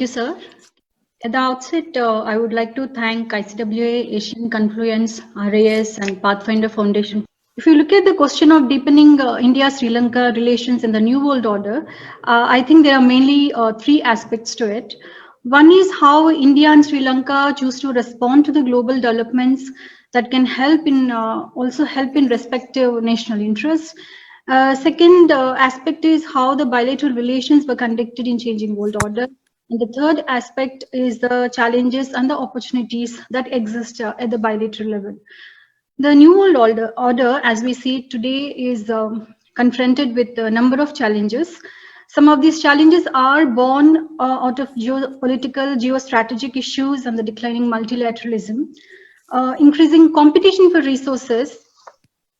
you, sir. At the outset, I would like to thank ICWA, Asian Confluence, RAS, and Pathfinder Foundation. If you look at the question of deepening India-Sri Lanka relations in the New World Order, I think there are mainly three aspects to it. One is how India and Sri Lanka choose to respond to the global developments that can help in also help in respective national interests. Second aspect is how the bilateral relations were conducted in changing world order. And the third aspect is the challenges and the opportunities that exist at the bilateral level. The New World Order, as we see it today, is confronted with a number of challenges. Some of these challenges are born out of geopolitical, geostrategic issues and the declining multilateralism. Increasing competition for resources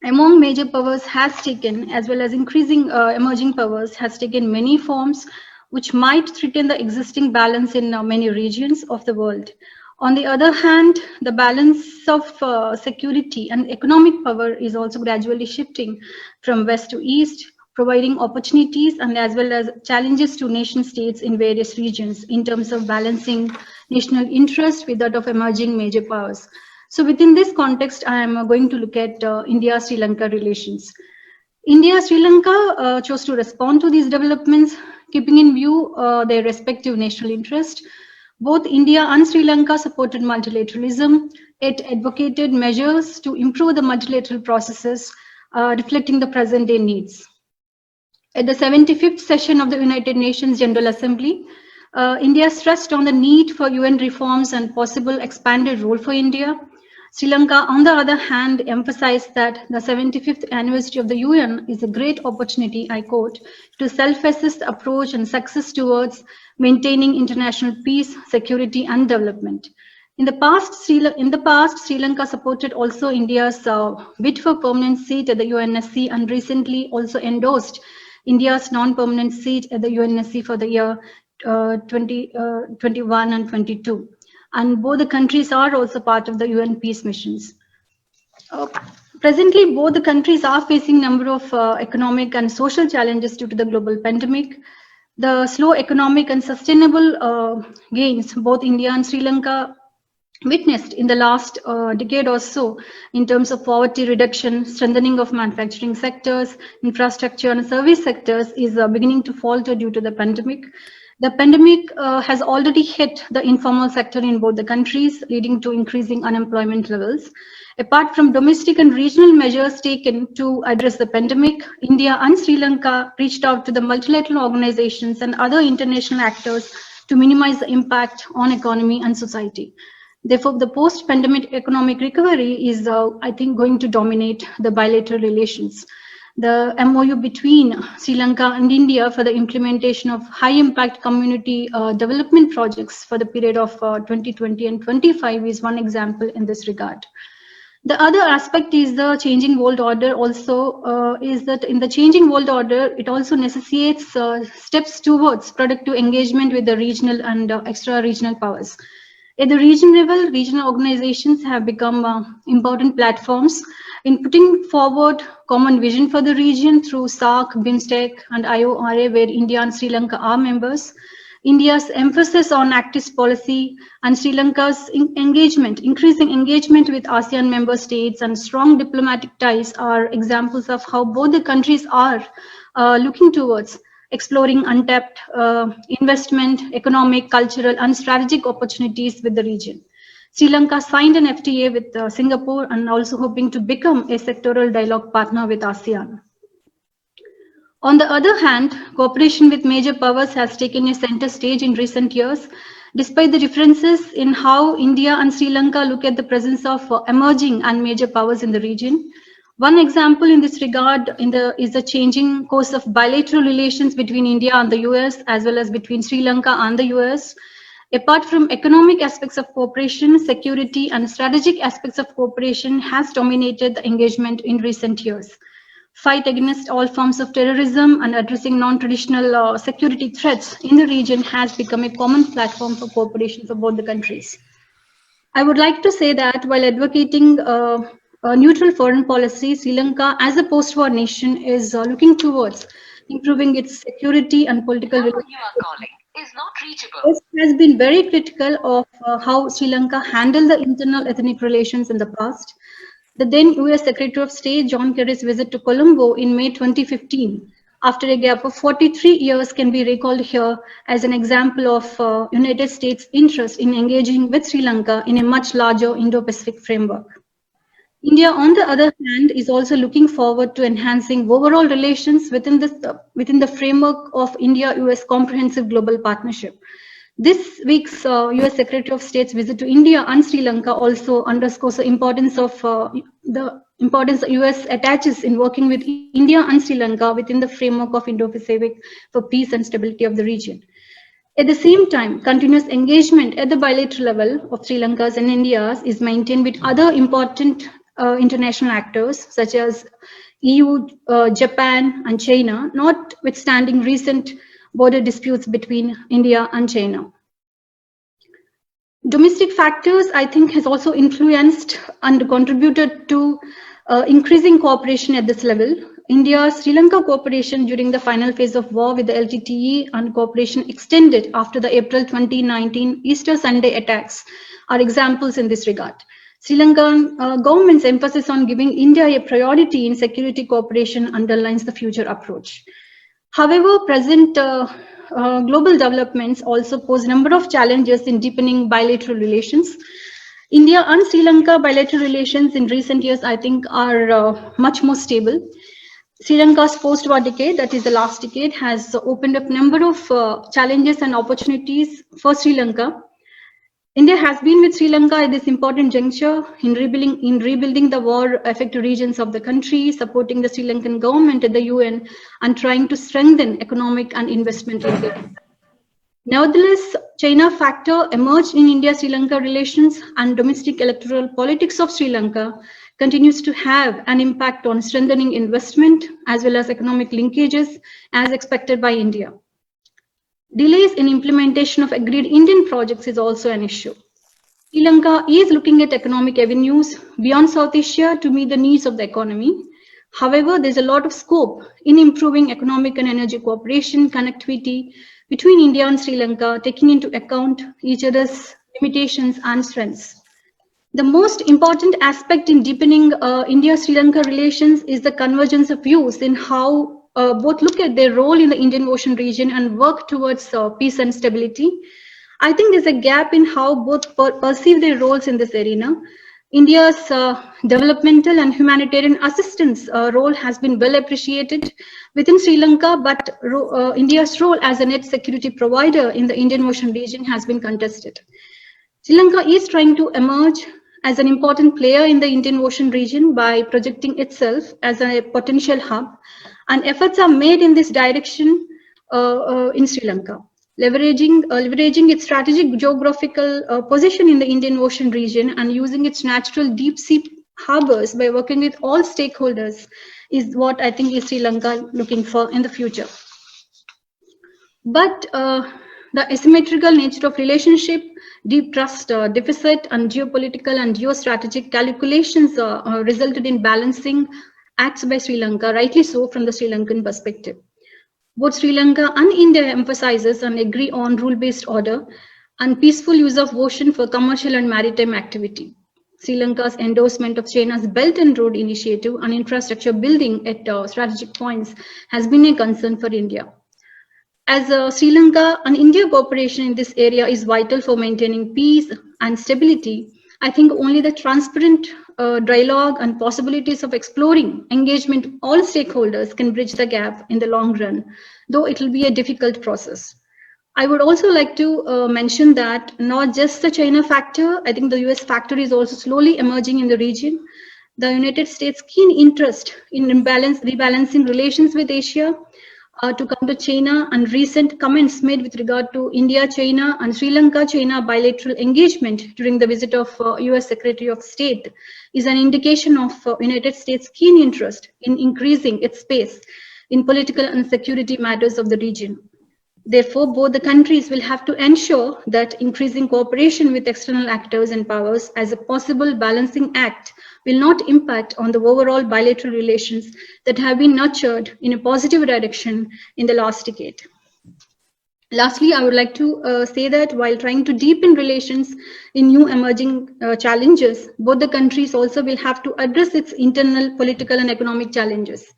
among major powers has taken, as well as increasing emerging powers, has taken many forms which might threaten the existing balance in many regions of the world. On the other hand, the balance of security and economic power is also gradually shifting from west to east, providing opportunities and as well as challenges to nation states in various regions in terms of balancing national interest with that of emerging major powers. So within this context, I am going to look at India-Sri Lanka relations. India-Sri Lanka chose to respond to these developments, keeping in view their respective national interest. Both India and Sri Lanka supported multilateralism. It advocated measures to improve the multilateral processes, reflecting the present-day needs. At the 75th session of the United Nations General Assembly, India stressed on the need for UN reforms and possible expanded role for India. Sri Lanka, on the other hand, emphasized that the 75th anniversary of the UN is a great opportunity, I quote, to self-assist approach and success towards maintaining international peace, security, and development. In the past, Sri Lanka supported also India's bid for permanent seat at the UNSC and recently also endorsed India's non-permanent seat at the UNSC for the year 2021 and 22. And both the countries are also part of the UN peace missions. Presently, both the countries are facing a number of economic and social challenges due to the global pandemic. The slow economic and sustainable gains both India and Sri Lanka witnessed in the last decade or so in terms of poverty reduction, strengthening of manufacturing sectors, infrastructure and service sectors is beginning to falter due to the pandemic. The pandemic has already hit the informal sector in both the countries, leading to increasing unemployment levels. Apart from domestic and regional measures taken to address the pandemic, India and Sri Lanka reached out to the multilateral organizations and other international actors to minimize the impact on economy and society. Therefore, the post-pandemic economic recovery is, I think, going to dominate the bilateral relations. The MOU between Sri Lanka and India for the implementation of high-impact community development projects for the period of 2020 and 25 is one example in this regard. The other aspect is the changing world order also is that in the changing world order, it also necessitates steps towards productive engagement with the regional and extra-regional powers. At the region level, regional organizations have become important platforms in putting forward common vision for the region through SAARC, BIMSTEC, and IORA, where India and Sri Lanka are members. India's emphasis on Act-East policy and Sri Lanka's increasing engagement with ASEAN member states and strong diplomatic ties are examples of how both the countries are looking towards exploring untapped investment, economic, cultural, and strategic opportunities with the region. Sri Lanka signed an FTA with Singapore and also hoping to become a sectoral dialogue partner with ASEAN. On the other hand, cooperation with major powers has taken a center stage in recent years, despite the differences in how India and Sri Lanka look at the presence of emerging and major powers in the region. One example in this regard is the changing course of bilateral relations between India and the US, as well as between Sri Lanka and the US. Apart from economic aspects of cooperation, security and strategic aspects of cooperation has dominated the engagement in recent years. Fight against all forms of terrorism and addressing non-traditional security threats in the region has become a common platform for cooperation for both the countries. I would like to say that while advocating a neutral foreign policy, Sri Lanka as a post-war nation is looking towards improving its security and political relations is not reachable. This has been very critical of how Sri Lanka handled the internal ethnic relations in the past. The then US Secretary of State John Kerry's visit to Colombo in May 2015, after a gap of 43 years, can be recalled here as an example of United States' interest in engaging with Sri Lanka in a much larger Indo-Pacific framework. India, on the other hand, is also looking forward to enhancing overall relations within the framework of India-US Comprehensive Global Partnership. This week's US Secretary of State's visit to India and Sri Lanka also underscores the importance the US attaches in working with India and Sri Lanka within the framework of Indo-Pacific for peace and stability of the region. At the same time, continuous engagement at the bilateral level of Sri Lanka's and India's is maintained with other important international actors such as EU, Japan, and China, notwithstanding recent border disputes between India and China. Domestic factors, I think, has also influenced and contributed to increasing cooperation at this level. India-Sri Lanka cooperation during the final phase of war with the LTTE and cooperation extended after the April 2019 Easter Sunday attacks are examples in this regard. Sri Lankan government's emphasis on giving India a priority in security cooperation underlines the future approach. However, present global developments also pose a number of challenges in deepening bilateral relations. India and Sri Lanka bilateral relations in recent years, I think, are much more stable. Sri Lanka's post-war decade, that is the last decade, has opened up a number of challenges and opportunities for Sri Lanka. India has been with Sri Lanka at this important juncture in rebuilding the war-affected regions of the country, supporting the Sri Lankan government at the UN, and trying to strengthen economic and investment linkages. Nevertheless, China factor emerged in India-Sri Lanka relations, and domestic electoral politics of Sri Lanka continues to have an impact on strengthening investment as well as economic linkages as expected by India. Delays in implementation of agreed Indian projects is also an issue. Sri Lanka is looking at economic avenues beyond South Asia to meet the needs of the economy. However, there's a lot of scope in improving economic and energy cooperation, connectivity between India and Sri Lanka, taking into account each other's limitations and strengths. The most important aspect in deepening India-Sri Lanka relations is the convergence of views in how both look at their role in the Indian Ocean region and work towards peace and stability. I think there's a gap in how both perceive their roles in this arena. India's developmental and humanitarian assistance role has been well appreciated within Sri Lanka, but India's role as a net security provider in the Indian Ocean region has been contested. Sri Lanka is trying to emerge as an important player in the Indian Ocean region by projecting itself as a potential hub, and efforts are made in this direction in Sri Lanka. Leveraging its strategic geographical position in the Indian Ocean region and using its natural deep sea harbors by working with all stakeholders is what I think is Sri Lanka looking for in the future. But the asymmetrical nature of relationship, deep trust deficit, and geopolitical and geostrategic calculations resulted in balancing acts by Sri Lanka, rightly so from the Sri Lankan perspective. Both Sri Lanka and India emphasizes and agree on rule-based order and peaceful use of ocean for commercial and maritime activity. Sri Lanka's endorsement of China's Belt and Road Initiative and infrastructure building at strategic points has been a concern for India. As Sri Lanka and India cooperation in this area is vital for maintaining peace and stability, I think only the transparent dialogue and possibilities of exploring engagement with all stakeholders can bridge the gap in the long run, though it will be a difficult process. I would also like to mention that not just the China factor, I think the US factor is also slowly emerging in the region. The United States' keen interest in rebalancing relations with Asia to counter China and recent comments made with regard to India, China and Sri Lanka, China bilateral engagement during the visit of US Secretary of State is an indication of United States' keen interest in increasing its space in political and security matters of the region. Therefore, both the countries will have to ensure that increasing cooperation with external actors and powers as a possible balancing act will not impact on the overall bilateral relations that have been nurtured in a positive direction in the last decade. Lastly, I would like to say that while trying to deepen relations in new emerging challenges, both the countries also will have to address its internal political and economic challenges.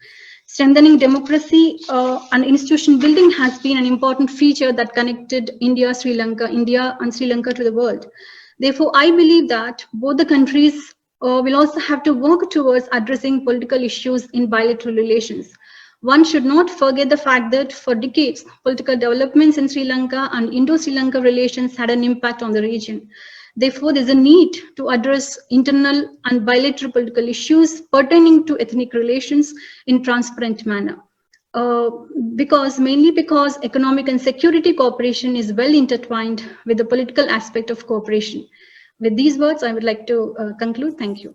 Strengthening democracy and institution building has been an important feature that connected India and Sri Lanka to the world. Therefore, I believe that both the countries will also have to work towards addressing political issues in bilateral relations. One should not forget the fact that for decades, political developments in Sri Lanka and Indo-Sri Lanka relations had an impact on the region. Therefore, there's a need to address internal and bilateral political issues pertaining to ethnic relations in transparent manner. Uh, mainly because economic and security cooperation is well intertwined with the political aspect of cooperation. With these words, I would like to conclude. Thank you.